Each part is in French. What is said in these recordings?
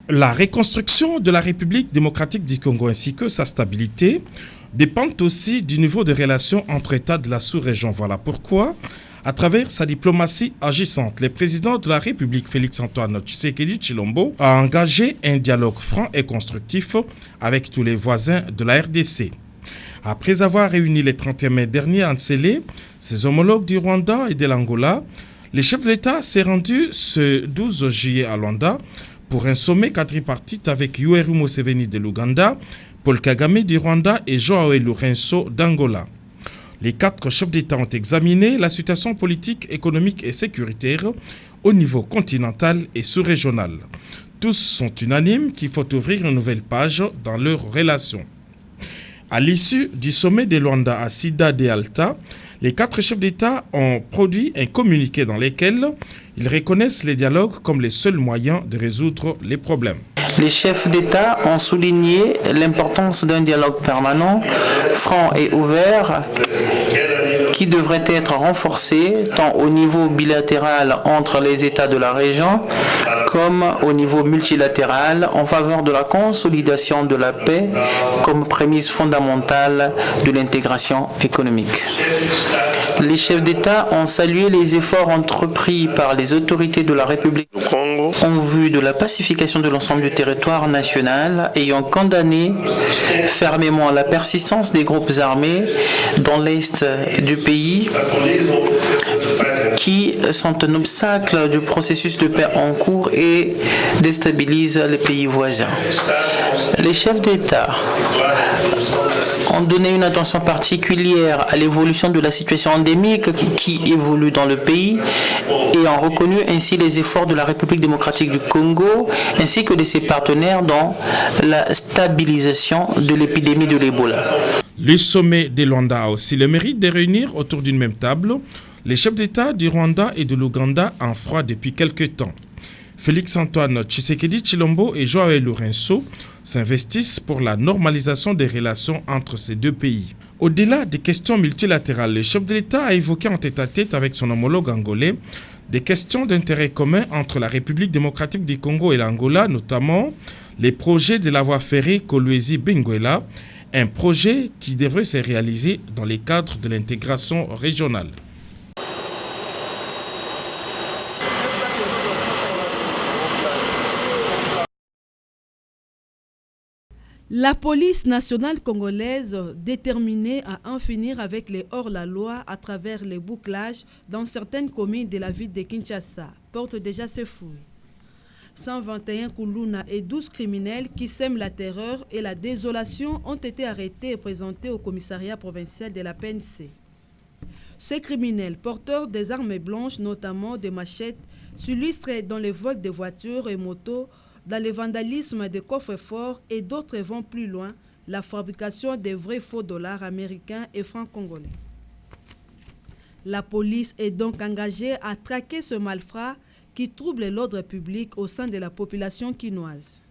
La reconstruction de la République démocratique du Congo ainsi que sa stabilité dépendent aussi du niveau de relations entre États de la sous-région. Voilà pourquoi, à travers sa diplomatie agissante, le président de la République, Félix-Antoine Tshisekedi Tshilombo, a engagé un dialogue franc et constructif avec tous les voisins de la RDC. Après avoir réuni le 31 mai dernier à Nsele ses homologues du Rwanda et de l'Angola, le chef de l'État s'est rendu ce 12 juillet à Luanda pour un sommet quadripartite avec Yoweri Museveni de l'Ouganda, Paul Kagame du Rwanda et Joao Lourenço d'Angola. Les 4 chefs d'État ont examiné la situation politique, économique et sécuritaire au niveau continental et sous-régional. Tous sont unanimes qu'il faut ouvrir une nouvelle page dans leurs relations. À l'issue du sommet de Luanda à Cidade Alta, les 4 chefs d'État ont produit un communiqué dans lequel ils reconnaissent les dialogues comme les seuls moyens de résoudre les problèmes. Les chefs d'État ont souligné l'importance d'un dialogue permanent, franc et ouvert, qui devrait être renforcé tant au niveau bilatéral entre les États de la région comme au niveau multilatéral en faveur de la consolidation de la paix comme prémisse fondamentale de l'intégration économique. Les chefs d'État ont salué les efforts entrepris par les autorités de la République du Congo en vue de la pacification de l'ensemble du territoire national et ont condamné fermement la persistance des groupes armés dans l'est du pays qui sont un obstacle du processus de paix en cours et déstabilisent les pays voisins. Les chefs d'État ont donné une attention particulière à l'évolution de la situation endémique qui évolue dans le pays et ont reconnu ainsi les efforts de la République démocratique du Congo ainsi que de ses partenaires dans la stabilisation de l'épidémie de l'Ebola. Le sommet de Luanda a aussi le mérite de réunir autour d'une même table les chefs d'État du Rwanda et de l'Ouganda en froid depuis quelques temps. Félix-Antoine Tshisekedi Tshilombo et Joao Lourenço s'investissent pour la normalisation des relations entre ces deux pays. Au-delà des questions multilatérales, le chef de l'État a évoqué en tête-à-tête avec son homologue angolais des questions d'intérêt commun entre la République démocratique du Congo et l'Angola, notamment les projets de la voie ferrée Kolwezi-Benguela, un projet qui devrait se réaliser dans le cadre de l'intégration régionale. La police nationale congolaise, déterminée à en finir avec les hors-la-loi à travers les bouclages dans certaines communes de la ville de Kinshasa, porte déjà ses fruits. 121 Koulouna et 12 criminels qui sèment la terreur et la désolation ont été arrêtés et présentés au commissariat provincial de la PNC. Ces criminels, porteurs des armes blanches, notamment des machettes, s'illustrent dans les vols de voitures et motos, dans le vandalisme des coffres-forts et d'autres vont plus loin, la fabrication des vrais faux dollars américains et francs congolais. La police est donc engagée à traquer ce malfrat qui trouble l'ordre public au sein de la population quinoise.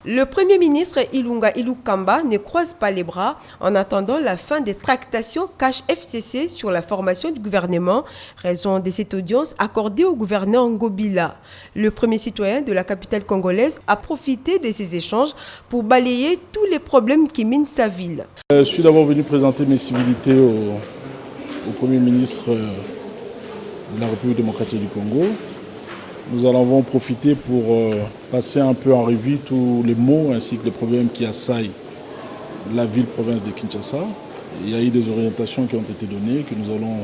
Le Premier ministre Ilunga Ilukamba ne croise pas les bras en attendant la fin des tractations cash FCC sur la formation du gouvernement, raison de cette audience accordée au gouverneur Ngobila. Le premier citoyen de la capitale congolaise a profité de ces échanges pour balayer tous les problèmes qui minent sa ville. Je suis d'abord venu présenter mes civilités au Premier ministre de la République démocratique du Congo. Nous allons profiter pour passer un peu en revue tous les maux ainsi que les problèmes qui assaillent la ville-province de Kinshasa. Il y a eu des orientations qui ont été données, que nous allons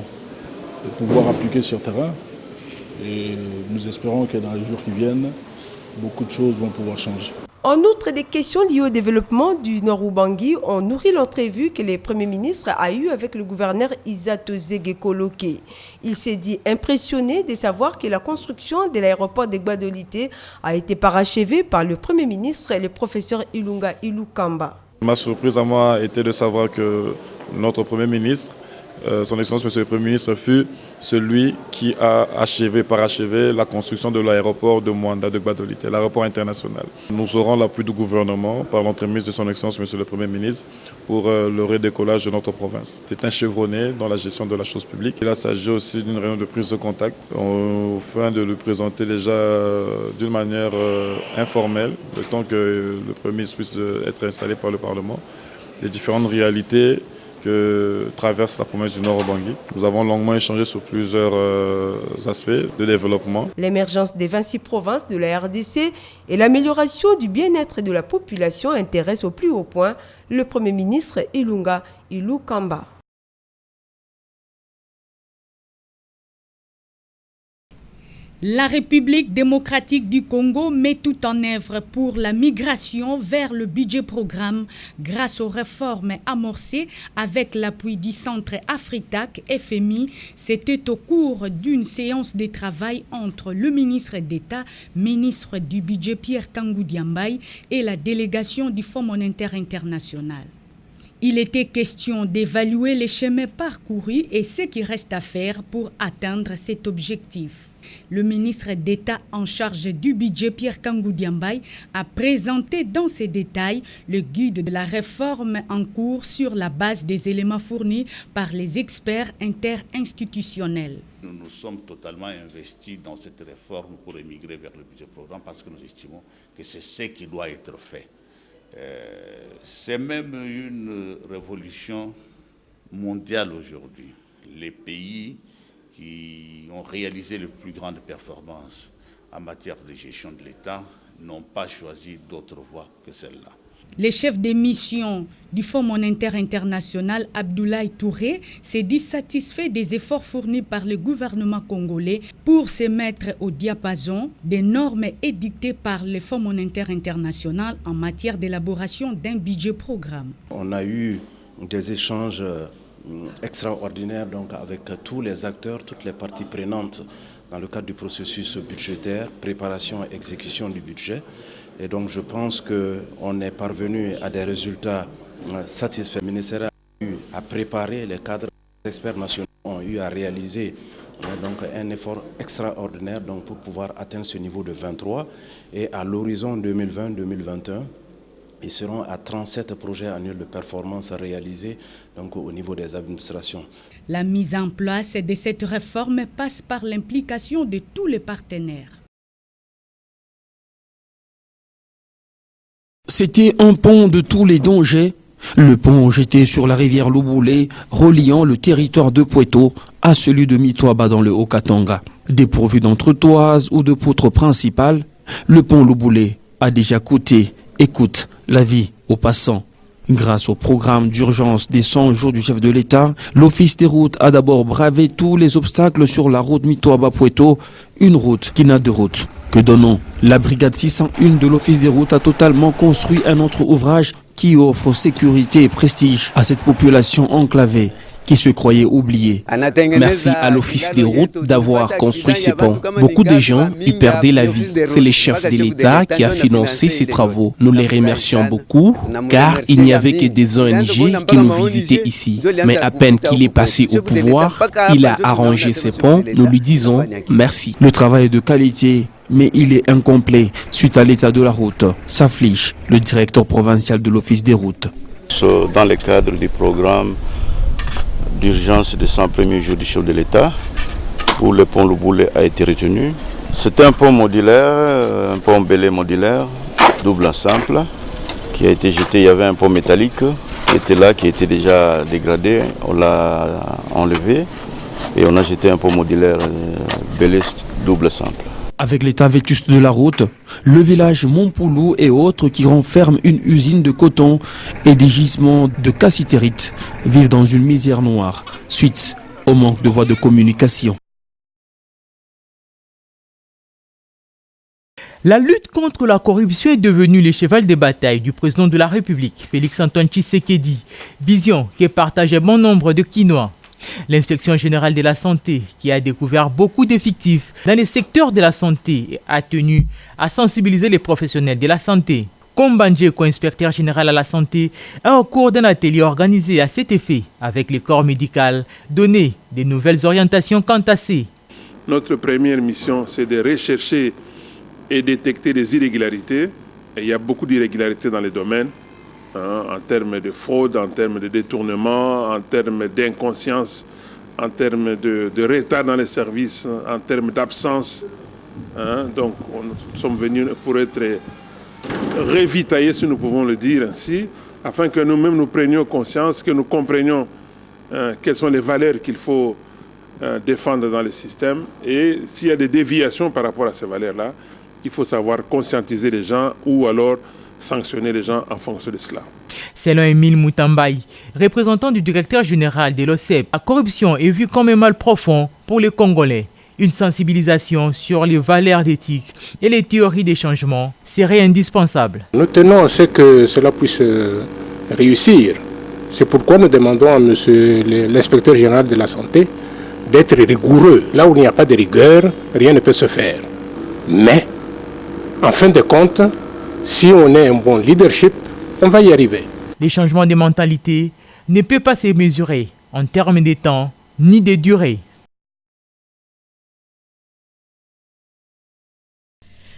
pouvoir appliquer sur terrain. Et nous espérons que dans les jours qui viennent, beaucoup de choses vont pouvoir changer. En outre, des questions liées au développement du Nord-Ubangi ont nourri l'entrevue que le Premier ministre a eue avec le gouverneur Isato Zegekoloke. Il s'est dit impressionné de savoir que la construction de l'aéroport de Gbadolité a été parachevée par le Premier ministre et le professeur Ilunga Ilukamba. Ma surprise à moi était de savoir que notre Premier ministre son Excellence Monsieur le Premier ministre fut celui qui a parachevé la construction de l'aéroport de Mwanda de Gbadolité, l'aéroport international. Nous aurons l'appui du gouvernement par l'entremise de son Excellence Monsieur le Premier ministre pour le redécollage de notre province. C'est un chevronné dans la gestion de la chose publique. Il s'agit aussi d'une réunion de prise de contact afin de le présenter déjà d'une manière informelle, le temps que le Premier ministre puisse être installé par le Parlement, les différentes réalités que traverse la province du Nord-Bangui. Nous avons longuement échangé sur plusieurs aspects de développement. L'émergence des 26 provinces de la RDC et l'amélioration du bien-être de la population intéressent au plus haut point le Premier ministre Ilunga Ilukamba. La République démocratique du Congo met tout en œuvre pour la migration vers le budget programme grâce aux réformes amorcées avec l'appui du Centre Afritac FMI. C'était au cours d'une séance de travail entre le ministre d'État, ministre du budget Pierre Kangou Diambaye et la délégation du Fonds monétaire international. Il était question d'évaluer les chemins parcourus et ce qui reste à faire pour atteindre cet objectif. Le ministre d'État en charge du budget, Pierre Kangou Diambaye, a présenté dans ses détails le guide de la réforme en cours sur la base des éléments fournis par les experts interinstitutionnels. Nous nous sommes totalement investis dans cette réforme pour émigrer vers le budget programme parce que nous estimons que c'est ce qui doit être fait. C'est même une révolution mondiale aujourd'hui. Les pays qui ont réalisé les plus grandes performances en matière de gestion de l'État n'ont pas choisi d'autre voie que celle-là. Le chef des missions du Fonds monétaire international, Abdoulaye Touré, s'est dit satisfait des efforts fournis par le gouvernement congolais pour se mettre au diapason des normes édictées par le Fonds monétaire international en matière d'élaboration d'un budget programme. On a eu des échanges extraordinaire donc avec tous les acteurs, toutes les parties prenantes dans le cadre du processus budgétaire, préparation et exécution du budget. Et donc je pense qu'on est parvenu à des résultats satisfaits. Le ministère a eu à préparer, les cadres, les experts nationaux ont eu à réaliser donc un effort extraordinaire donc pour pouvoir atteindre ce niveau de 23. Et à l'horizon 2020-2021, ils seront à 37 projets annuels de performance réalisés donc, au niveau des administrations. La mise en place de cette réforme passe par l'implication de tous les partenaires. C'était un pont de tous les dangers. Le pont jeté sur la rivière Luboulé, reliant le territoire de Pueto à celui de Mitoaba dans le Haut-Katanga. Dépourvu d'entretoises ou de poutres principales, le pont Luboulé a déjà coûté et coûte la vie aux passants. Grâce au programme d'urgence des 100 jours du chef de l'État, l'Office des routes a d'abord bravé tous les obstacles sur la route Mitoaba-Pueto, une route qui n'a de route que de nom. La brigade 601 de l'Office des routes a totalement construit un autre ouvrage qui offre sécurité et prestige à cette population enclavée qui se croyait oubliée. Merci à l'Office des routes d'avoir construit ces ponts. Beaucoup de gens y perdaient la vie. C'est le chef de l'État qui a financé ces travaux. Nous les remercions beaucoup car il n'y avait que des ONG qui nous visitaient ici. Mais à peine qu'il est passé au pouvoir, il a arrangé ces ponts. Nous lui disons merci. Le travail est de qualité, mais il est incomplet suite à l'état de la route, s'afflige le directeur provincial de l'Office des routes. Dans le cadre du programme d'urgence des 100 premiers jours du chef de l'État, où le pont Luboulé a été retenu. C'était un pont modulaire, un pont belé modulaire, double ensemble, qui a été jeté. Il y avait un pont métallique qui était là, qui était déjà dégradé. On l'a enlevé et on a jeté un pont modulaire belé double ensemble. Avec l'état vétuste de la route, le village Montpoulou et autres qui renferment une usine de coton et des gisements de cassitérite vivent dans une misère noire suite au manque de voies de communication. La lutte contre la corruption est devenue le cheval de bataille du président de la République, Félix-Antoine Tshisekedi, vision qui est partagée bon nombre de Kinois. L'inspection générale de la santé, qui a découvert beaucoup d'effectifs dans les secteurs de la santé, a tenu à sensibiliser les professionnels de la santé Kombandje, co-inspecteur général à la santé, a au cours d'un atelier organisé à cet effet avec les corps médicaux, donné des nouvelles orientations quant à ces. Notre première mission, c'est de rechercher et détecter des irrégularités. Et il y a beaucoup d'irrégularités dans les domaines, en termes de fraude, en termes de détournement, en termes d'inconscience, en termes de retard dans les services, en termes d'absence. Donc, nous sommes venus pour être revitaillés, si nous pouvons le dire ainsi, afin que nous-mêmes nous prenions conscience, que nous comprenions quelles sont les valeurs qu'il faut défendre dans le système. Et s'il y a des déviations par rapport à ces valeurs-là, il faut savoir conscientiser les gens ou alors sanctionner les gens en fonction de cela. Selon Emile Moutambaï, représentant du directeur général de l'OCEP, la corruption est vue comme un mal profond pour les Congolais. Une sensibilisation sur les valeurs d'éthique et les théories des changements serait indispensable. Nous tenons à ce que cela puisse réussir. C'est pourquoi nous demandons à monsieur l'inspecteur général de la santé d'être rigoureux. Là où il n'y a pas de rigueur, rien ne peut se faire. Mais, en fin de compte, si on a un bon leadership, on va y arriver. Les changements de mentalité ne peuvent pas se mesurer en termes de temps ni de durée.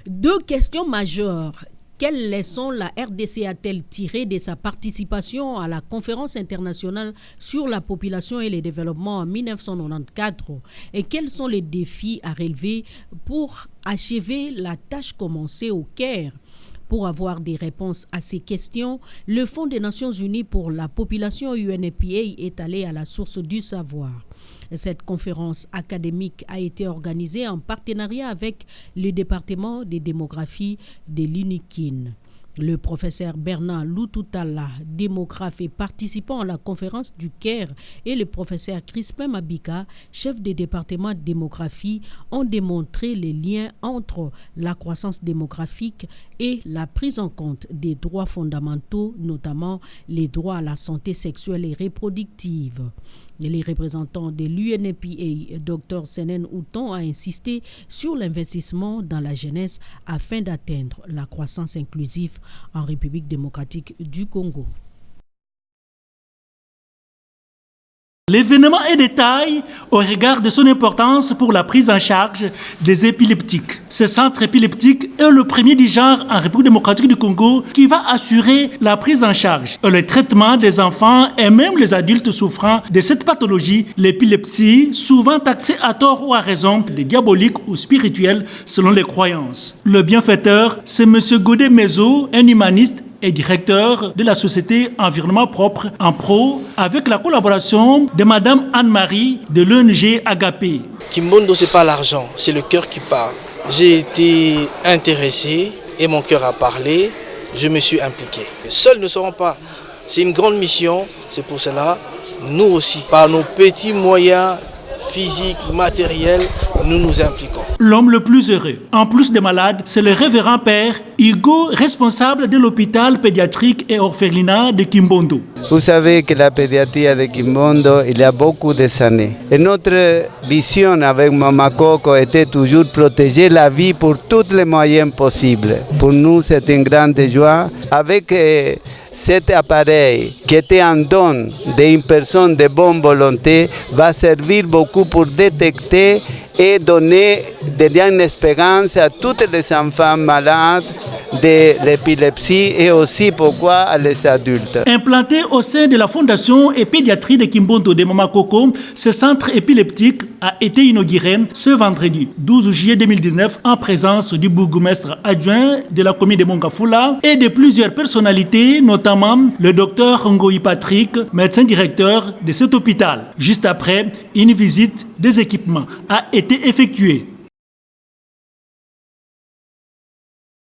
Deux questions majeures. Quelles leçons la RDC a-t-elle tirées de sa participation à la conférence internationale sur la population et le développement en 1994? Et quels sont les défis à relever pour achever la tâche commencée au Caire? Pour avoir des réponses à ces questions, le Fonds des Nations Unies pour la population UNFPA est allé à la source du savoir. Cette conférence académique a été organisée en partenariat avec le département de démographie de l'UNIKIN. Le professeur Bernard Loututala, démographe et participant à la conférence du Caire, et le professeur Crispin Mabika, chef de département de démographie, ont démontré les liens entre la croissance démographique et la prise en compte des droits fondamentaux, notamment les droits à la santé sexuelle et reproductive. Les représentants de l'UNFPA, Dr Senen Outon, a insisté sur l'investissement dans la jeunesse afin d'atteindre la croissance inclusive en République démocratique du Congo. L'événement est de taille au regard de son importance pour la prise en charge des épileptiques. Ce centre épileptique est le premier du genre en République démocratique du Congo qui va assurer la prise en charge et le traitement des enfants et même les adultes souffrant de cette pathologie, l'épilepsie, souvent taxée à tort ou à raison de diabolique ou spirituel selon les croyances. Le bienfaiteur, c'est M. Godé Mezo, un humaniste et directeur de la société Environnement Propre en Pro, avec la collaboration de Madame Anne-Marie de l'ONG Agapé. Kimbondo, ce n'est pas l'argent, c'est le cœur qui parle. J'ai été intéressé et mon cœur a parlé, je me suis impliqué. Seuls ne seront pas, c'est une grande mission, c'est pour cela, nous aussi, par nos petits moyens physiques, matériels, nous nous impliquons. L'homme le plus heureux, en plus des malades, c'est le révérend père Hugo, responsable de l'hôpital pédiatrique et orphelinat de Kimbondo. Vous savez que la pédiatrie de Kimbondo, il y a beaucoup années. Et notre vision avec Mama Coco était toujours protéger la vie pour tous les moyens possibles. Pour nous, c'est une grande joie. Avec cet appareil qui était en don d'une personne de bonne volonté va servir beaucoup pour détecter et donner une espérance à tous les enfants malades de l'épilepsie et aussi pourquoi à les adultes. Implanté au sein de la Fondation et pédiatrie de Kimbondo de Mama Coco, ce centre épileptique a été inauguré ce vendredi 12 juillet 2019 en présence du bourgmestre adjoint de la commune de Mongafula et de plusieurs personnalités, notamment le docteur Ngoyi Patrick, médecin directeur de cet hôpital. Juste après, une visite des équipements a été effectuée.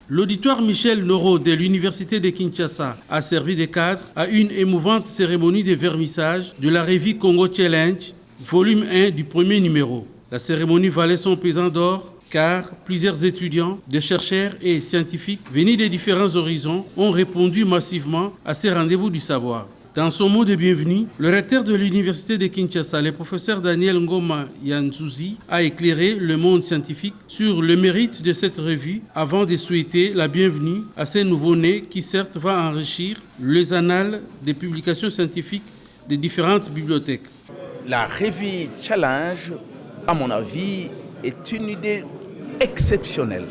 L'auditoire Michel Noro de l'Université de Kinshasa a servi de cadre à une émouvante cérémonie de vernissage de la revue Congo Challenge, volume 1 du premier numéro. La cérémonie valait son pesant d'or car plusieurs étudiants, des chercheurs et scientifiques venus des différents horizons ont répondu massivement à ces rendez-vous du savoir. Dans son mot de bienvenue, le recteur de l'université de Kinshasa, le professeur Daniel Ngoma Yanzuzi, a éclairé le monde scientifique sur le mérite de cette revue avant de souhaiter la bienvenue à ces nouveaux-nés qui certes va enrichir les annales des publications scientifiques des différentes bibliothèques. La revue Challenge, à mon avis, est une idée exceptionnelle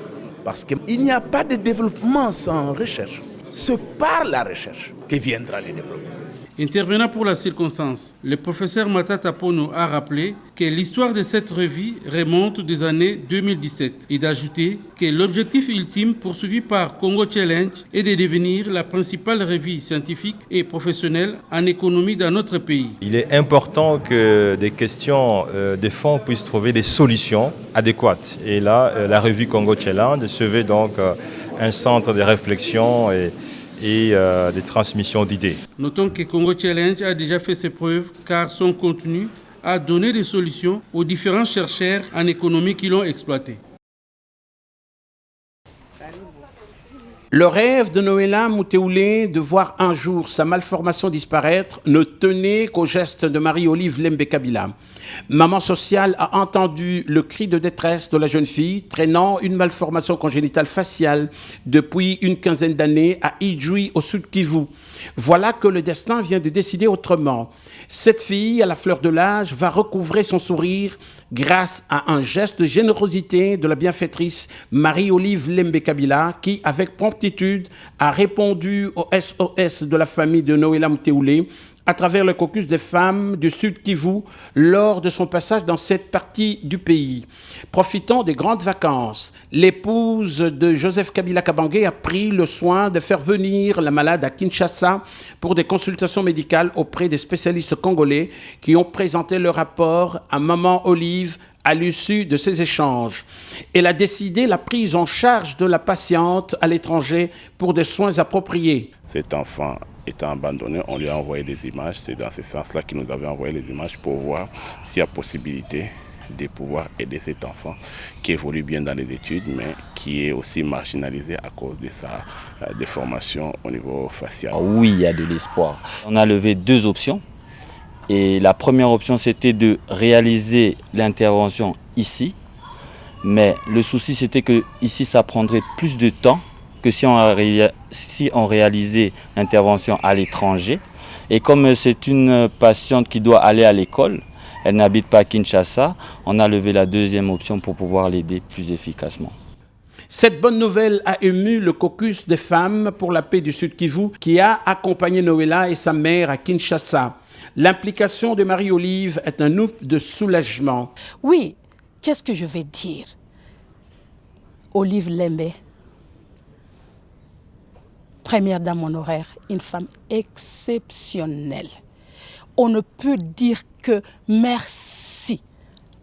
parce qu'il n'y a pas de développement sans recherche. C'est par la recherche que viendra le développement. Intervenant pour la circonstance, le professeur Matata Pono a rappelé que l'histoire de cette revue remonte des années 2017 et d'ajouter que l'objectif ultime poursuivi par Congo Challenge est de devenir la principale revue scientifique et professionnelle en économie dans notre pays. Il est important que des questions de fonds puissent trouver des solutions adéquates. Et là, la revue Congo Challenge se veut donc un centre de réflexion et de transmission d'idées. Notons que Congo Challenge a déjà fait ses preuves car son contenu a donné des solutions aux différents chercheurs en économie qui l'ont exploité. Le rêve de Noéla Mouteoulé de voir un jour sa malformation disparaître ne tenait qu'au geste de Marie-Olive Lembe Kabila. Maman sociale a entendu le cri de détresse de la jeune fille traînant une malformation congénitale faciale depuis une quinzaine d'années à Idjoui au sud Kivu. Voilà que le destin vient de décider autrement. Cette fille, à la fleur de l'âge, va recouvrer son sourire grâce à un geste de générosité de la bienfaitrice Marie-Olive Lembe Kabila qui, avec promptitude, a répondu au SOS de la famille de Noéla Mouteoulé à travers le caucus des femmes du Sud Kivu lors de son passage dans cette partie du pays. Profitant des grandes vacances, l'épouse de Joseph Kabila Kabange a pris le soin de faire venir la malade à Kinshasa pour des consultations médicales auprès des spécialistes congolais qui ont présenté leur rapport à Maman Olive à l'issue de ces échanges. Elle a décidé la prise en charge de la patiente à l'étranger pour des soins appropriés. Cet enfant étant abandonné, on lui a envoyé des images. C'est dans ce sens-là qu'il nous avait envoyé les images pour voir s'il y a possibilité de pouvoir aider cet enfant qui évolue bien dans les études, mais qui est aussi marginalisé à cause de sa déformation au niveau facial. Oui, il y a de l'espoir. On a levé deux options. Et la première option, c'était de réaliser l'intervention ici. Mais le souci, c'était que ici, ça prendrait plus de temps que si on réalisait l'intervention à l'étranger. Et comme c'est une patiente qui doit aller à l'école, elle n'habite pas à Kinshasa, on a levé la deuxième option pour pouvoir l'aider plus efficacement. Cette bonne nouvelle a ému le caucus des femmes pour la paix du Sud Kivu qui a accompagné Noéla et sa mère à Kinshasa. L'implication de Marie-Olive est un ouf de soulagement. Oui, qu'est-ce que je vais dire? Olive Lembe, première dame honoraire, une femme exceptionnelle. On ne peut dire que merci.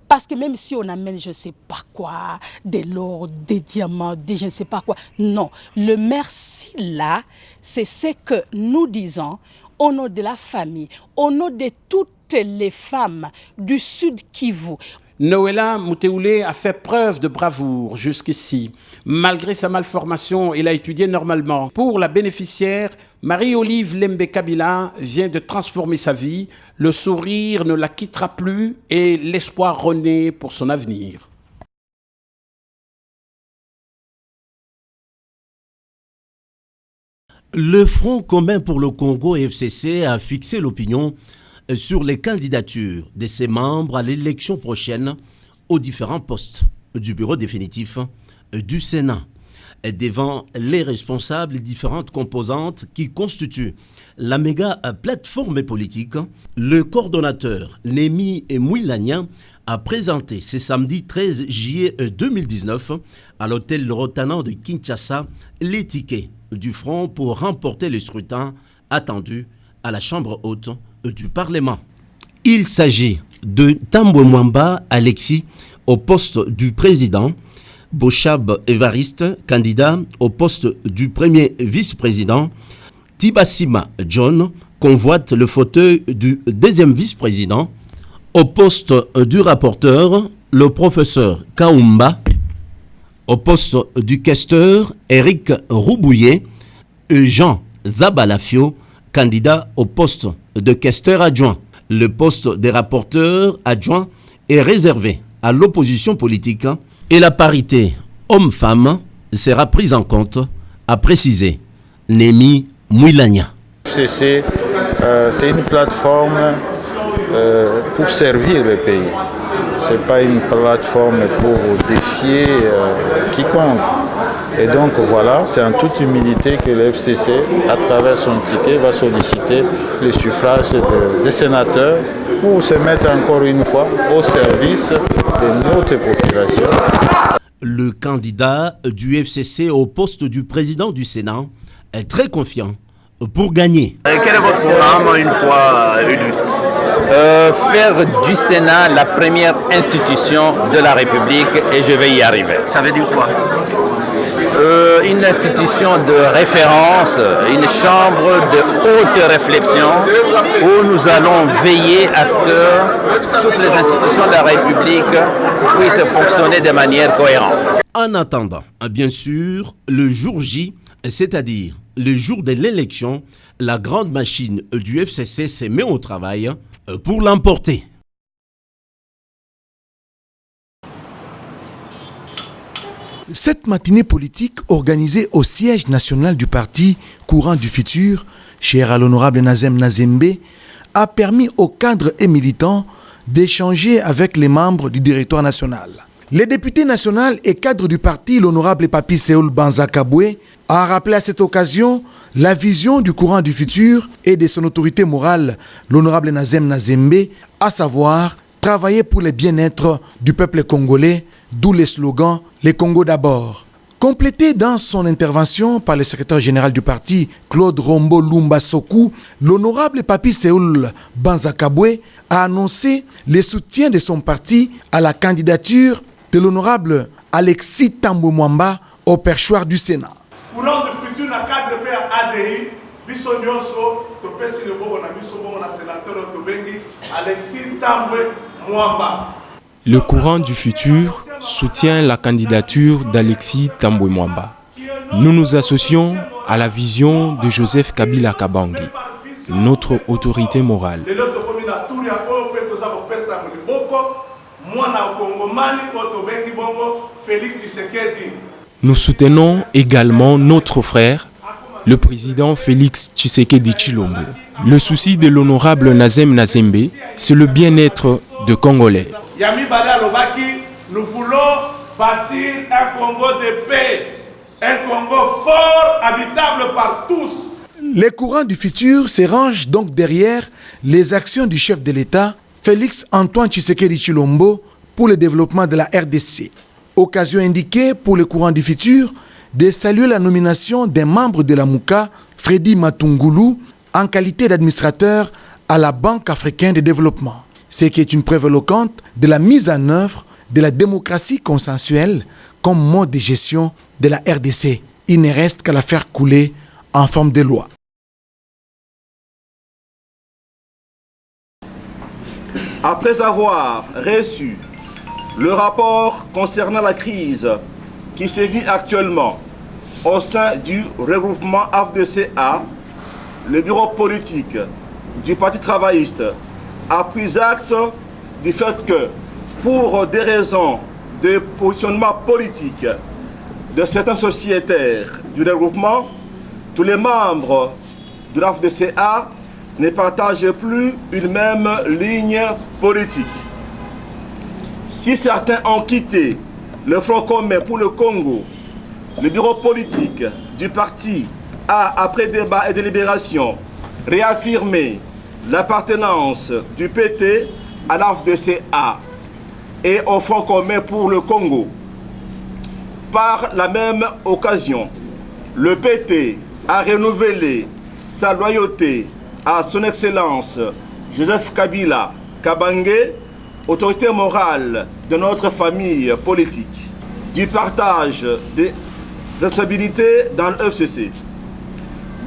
Parce que même si on amène je ne sais pas quoi, de l'or, des diamants, des je ne sais pas quoi, non. Le merci là, c'est ce que nous disons au nom de la famille, au nom de toutes les femmes du Sud Kivu. Noéla Mouteoulé a fait preuve de bravoure jusqu'ici. Malgré sa malformation, elle a étudié normalement. Pour la bénéficiaire, Marie-Olive Lembe Kabila vient de transformer sa vie. Le sourire ne la quittera plus et l'espoir renaît pour son avenir. Le Front commun pour le Congo FCC a fixé l'opinion sur les candidatures de ses membres à l'élection prochaine aux différents postes du bureau définitif du Sénat. Devant les responsables des différentes composantes qui constituent la méga plateforme politique, le coordonnateur Némi Mouilagnan a présenté ce samedi 13 juillet 2019 à l'hôtel Rotanan de Kinshasa les tickets du Front pour remporter le scrutin attendu à la Chambre haute du Parlement. Il s'agit de Tambwe Mwamba Alexis au poste du président, Bochab Evariste, candidat au poste du premier vice-président, Tibasima John convoite le fauteuil du deuxième vice-président, au poste du rapporteur, le professeur Kaumba, au poste du questeur, Eric Roubouillet, Jean Zabalafio, candidats au poste de questeur adjoint. Le poste des rapporteurs adjoints est réservé à l'opposition politique et la parité homme-femme sera prise en compte, a précisé Némi Mouilania. C'est une plateforme pour servir le pays. Ce n'est pas une plateforme pour défier quiconque. Et donc voilà, c'est en toute humilité que le FCC, à travers son ticket, va solliciter le suffrage des sénateurs pour se mettre encore une fois au service de notre population. Le candidat du FCC au poste du président du Sénat est très confiant pour gagner. Quel est votre programme une fois élu? Faire du Sénat la première institution de la République et je vais y arriver. Ça veut dire quoi? Une institution de référence, une chambre de haute réflexion où nous allons veiller à ce que toutes les institutions de la République puissent fonctionner de manière cohérente. En attendant, bien sûr, le jour J, c'est-à-dire le jour de l'élection, la grande machine du FCC se met au travail pour l'emporter. Cette matinée politique organisée au siège national du parti Courant du Futur, cher à l'honorable Nazem Nazembe, a permis aux cadres et militants d'échanger avec les membres du directoire national. Le député national et cadre du parti, l'honorable Papi Seoul Banza Kabwe, a rappelé à cette occasion la vision du Courant du Futur et de son autorité morale, l'honorable Nazem Nazembe, à savoir travailler pour le bien-être du peuple congolais, d'où le slogan « Les Congo d'abord ». Complété dans son intervention par le secrétaire général du parti, Claude Rombo Lumba Sokou, l'honorable Papi Seoul Banza Kabwe a annoncé le soutien de son parti à la candidature de l'honorable Alexis Tambwe Mwamba au perchoir du Sénat. Courant du futur na cadre pe ADI biso nyonso to pesi le bobo na biso bobo na sénateur to bengi Alexis Tambwe Mwamba. Le Courant du Futur soutient la candidature d'Alexis Tambwe Mwamba. Nous nous associons à la vision de Joseph Kabila Kabange, notre autorité morale. Nous soutenons également notre frère, le président Félix Tshisekedi Tshilombo. Le souci de l'honorable Nazem Nazembe, c'est le bien-être de Congolais. Yami Bale Alobaki, nous voulons bâtir un Congo de paix, un Congo fort, habitable par tous. Les courants du futur se rangent donc derrière les actions du chef de l'État, Félix Antoine Tshisekedi Tshilombo, pour le développement de la RDC. Occasion indiquée pour le courant du futur de saluer la nomination d'un membre de la MOUCA, Freddy Matungulu, en qualité d'administrateur à la Banque africaine de développement. Ce qui est une preuve éloquente de la mise en œuvre de la démocratie consensuelle comme mode de gestion de la RDC. Il ne reste qu'à la faire couler en forme de loi. Après avoir reçu le rapport concernant la crise qui sévit actuellement au sein du regroupement AFDCA, le bureau politique du Parti travailliste a pris acte du fait que, pour des raisons de positionnement politique de certains sociétaires du regroupement, tous les membres de l'AFDCA ne partagent plus une même ligne politique. Si certains ont quitté le Front commun pour le Congo, le bureau politique du parti a, après débat et délibération, réaffirmé l'appartenance du PT à l'AFDCA et au Front commun pour le Congo. Par la même occasion, le PT a renouvelé sa loyauté à son Excellence Joseph Kabila Kabange, autorité morale de notre famille politique, du partage des responsabilités dans le FCC.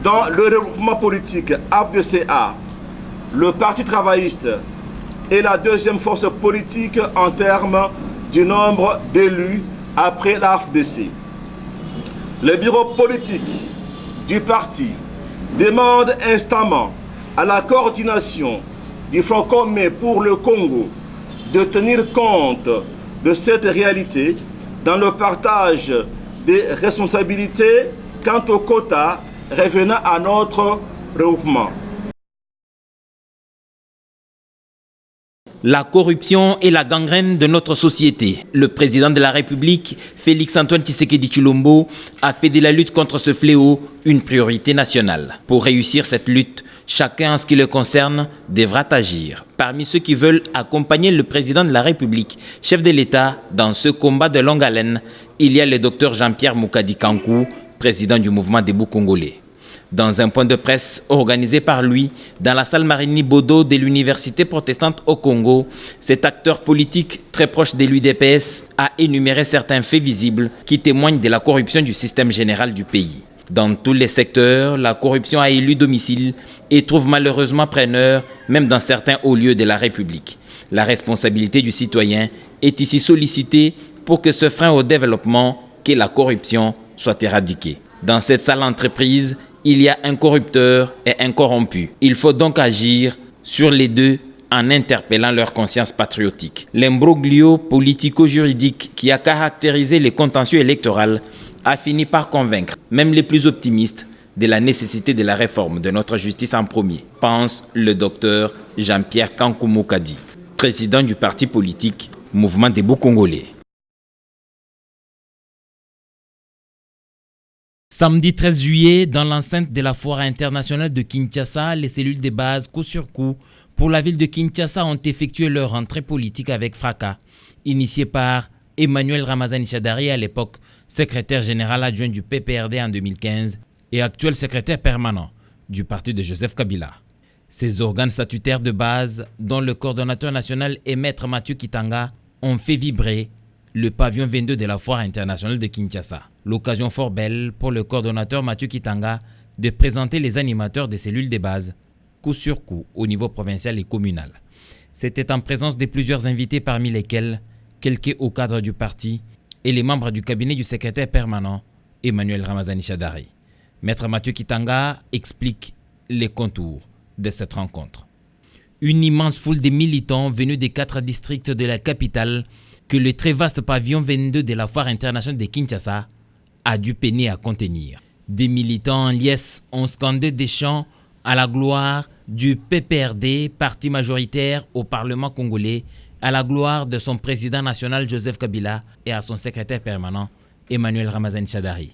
Dans le regroupement politique AFDCA, le Parti travailliste est la deuxième force politique en termes du nombre d'élus après l'AFDC. Le bureau politique du parti demande instamment à la coordination du Front commun pour le Congo de tenir compte de cette réalité dans le partage des responsabilités quant aux quotas revenant à notre regroupement. La corruption est la gangrène de notre société. Le président de la République, Félix-Antoine Tshisekedi Tshilombo, a fait de la lutte contre ce fléau une priorité nationale. Pour réussir cette lutte, chacun en ce qui le concerne devra agir. Parmi ceux qui veulent accompagner le président de la République, chef de l'État, dans ce combat de longue haleine, il y a le docteur Jean-Pierre Moukadi Kankou, président du mouvement Debout Congolais. Dans un point de presse organisé par lui dans la salle Marini Bodo de l'Université protestante au Congo, cet acteur politique très proche de l'UDPS a énuméré certains faits visibles qui témoignent de la corruption du système général du pays. Dans tous les secteurs, la corruption a élu domicile et trouve malheureusement preneur, même dans certains hauts lieux de la République. La responsabilité du citoyen est ici sollicitée pour que ce frein au développement qu'est la corruption soit éradiqué. Dans cette sale entreprise, il y a un corrupteur et un corrompu. Il faut donc agir sur les deux en interpellant leur conscience patriotique. L'imbroglio politico-juridique qui a caractérisé les contentieux électoraux a fini par convaincre même les plus optimistes de la nécessité de la réforme de notre justice en premier, pense le docteur Jean-Pierre Kankou Moukadi, président du parti politique Mouvement Debout Congolais. Samedi 13 juillet, dans l'enceinte de la foire internationale de Kinshasa, les cellules de base coup sur coup pour la ville de Kinshasa ont effectué leur entrée politique avec fracas, initiée par Emmanuel Ramazani Shadari, à l'époque secrétaire général adjoint du PPRD en 2015 et actuel secrétaire permanent du parti de Joseph Kabila. Ces organes statutaires de base, dont le coordonnateur national est Maître Mathieu Kitanga, ont fait vibrer le pavillon 22 de la foire internationale de Kinshasa. L'occasion fort belle pour le coordonnateur Mathieu Kitanga de présenter les animateurs des cellules de base, coup sur coup, au niveau provincial et communal. C'était en présence de plusieurs invités, parmi lesquels quelques hauts cadres du parti et les membres du cabinet du secrétaire permanent, Emmanuel Ramazani Shadari. Maître Mathieu Kitanga explique les contours de cette rencontre. Une immense foule de militants venus des 4 districts de la capitale que le très vaste pavillon 22 de la foire internationale de Kinshasa a dû peiner à contenir. Des militants en liesse ont scandé des chants à la gloire du PPRD, parti majoritaire au Parlement congolais, à la gloire de son président national Joseph Kabila et à son secrétaire permanent Emmanuel Ramazani Shadari.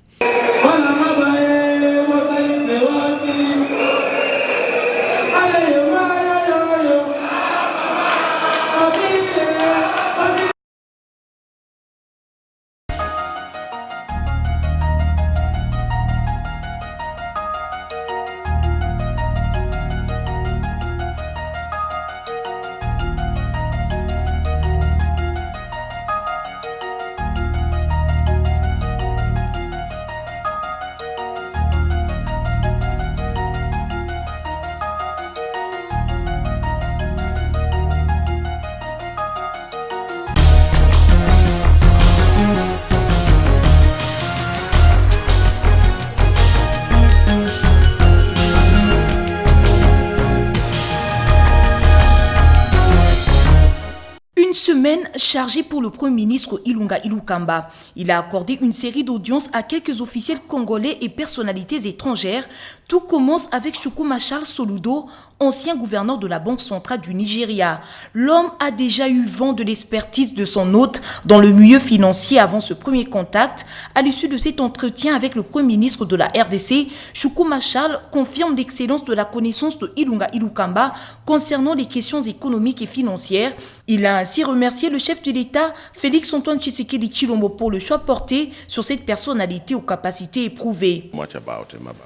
Chargé pour le Premier ministre Ilunga Ilukamba. Il a accordé une série d'audiences à quelques officiels congolais et personnalités étrangères. Tout commence avec Chukuma Charles Soludo, ancien gouverneur de la Banque centrale du Nigeria. L'homme a déjà eu vent de l'expertise de son hôte dans le milieu financier avant ce premier contact. À l'issue de cet entretien avec le Premier ministre de la RDC, Chukuma Charles confirme l'excellence de la connaissance de Ilunga Ilukamba concernant les questions économiques et financières. Il a ainsi remercié le chef de l'État, Félix-Antoine Tshisekedi Tshilombo, pour le choix porté sur cette personnalité aux capacités éprouvées.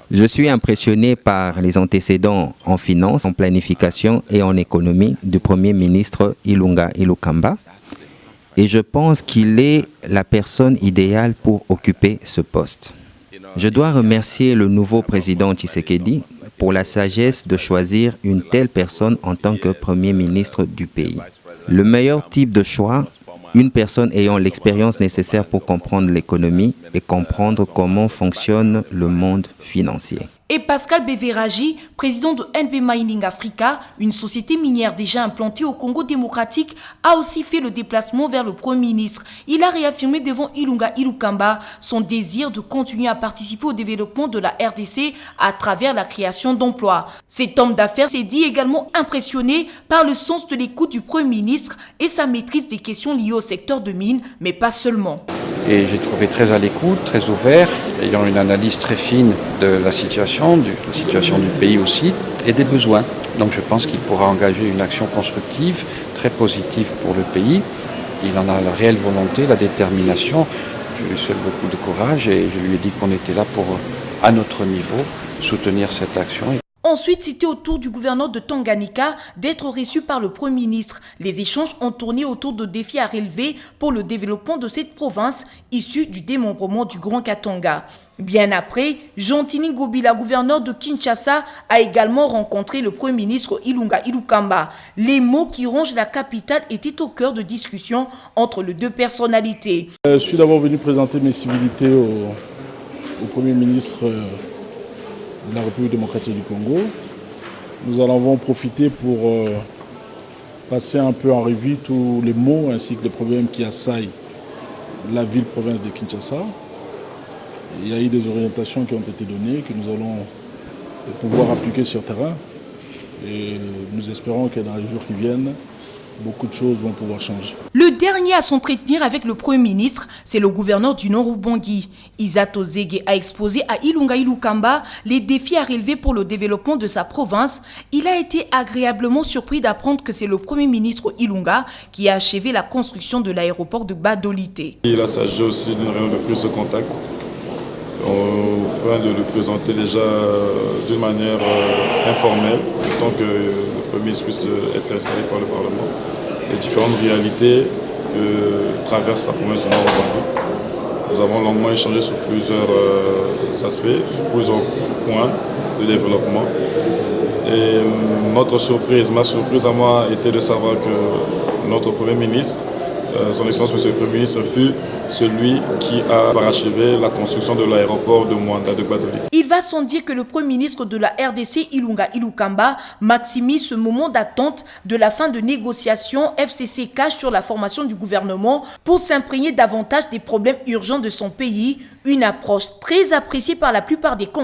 Je suis impressionné par les antécédents en finance, en planification et en économie du Premier ministre Ilunga Ilukamba. Et je pense qu'il est la personne idéale pour occuper ce poste. Je dois remercier le nouveau président Tshisekedi pour la sagesse de choisir une telle personne en tant que Premier ministre du pays. Le meilleur type de choix, une personne ayant l'expérience nécessaire pour comprendre l'économie et comprendre comment fonctionne le monde financier. Et Pascal Beveragi, président de NB Mining Africa, une société minière déjà implantée au Congo démocratique, a aussi fait le déplacement vers le Premier ministre. Il a réaffirmé devant Ilunga Ilukamba son désir de continuer à participer au développement de la RDC à travers la création d'emplois. Cet homme d'affaires s'est dit également impressionné par le sens de l'écoute du Premier ministre et sa maîtrise des questions liées au secteur de mines, mais pas seulement. Et j'ai trouvé très à l'écoute, très ouvert, ayant une analyse très fine de la situation du pays aussi, et des besoins. Donc je pense qu'il pourra engager une action constructive, très positive pour le pays. Il en a la réelle volonté, la détermination. Je lui souhaite beaucoup de courage et je lui ai dit qu'on était là pour, à notre niveau, soutenir cette action. Ensuite, c'était au tour du gouverneur de Tanganyika d'être reçu par le Premier ministre. Les échanges ont tourné autour de défis à relever pour le développement de cette province issue du démembrement du Grand Katanga. Bien après, Jean-Tini Ngobila, gouverneur de Kinshasa, a également rencontré le Premier ministre Ilunga Ilukamba. Les mots qui rongent la capitale étaient au cœur de discussions entre les deux personnalités. Je suis d'abord venu présenter mes civilités au Premier ministre de la République démocratique du Congo. Nous allons profiter pour passer un peu en revue tous les maux ainsi que les problèmes qui assaillent la ville-province de Kinshasa. Il y a eu des orientations qui ont été données, que nous allons pouvoir appliquer sur terrain. Et nous espérons que dans les jours qui viennent, beaucoup de choses vont pouvoir changer. Le dernier à s'entretenir avec le Premier ministre, c'est le gouverneur du Nord Ubangi. Isato Zege a exposé à Ilunga Ilukamba les défis à relever pour le développement de sa province. Il a été agréablement surpris d'apprendre que c'est le Premier ministre Ilunga qui a achevé la construction de l'aéroport de Badolité. Il a s'agit aussi d'une réunion de prise de contact, afin de le présenter déjà d'une manière informelle, tant que le Premier ministre puisse être installé par le Parlement, les différentes réalités que traverse la province du Nord-Ubangi. Nous avons longuement échangé sur plusieurs aspects, sur plusieurs points de développement. Et ma surprise à moi était de savoir que notre Premier ministre, son Excellence Monsieur le Premier ministre, fut celui qui a parachevé la construction de l'aéroport de Mwanda de Badolité. Il va sans dire que le Premier ministre de la RDC, Ilunga Ilukamba, maximise ce moment d'attente de la fin de négociations FCC-CACH sur la formation du gouvernement pour s'imprégner davantage des problèmes urgents de son pays, une approche très appréciée par la plupart des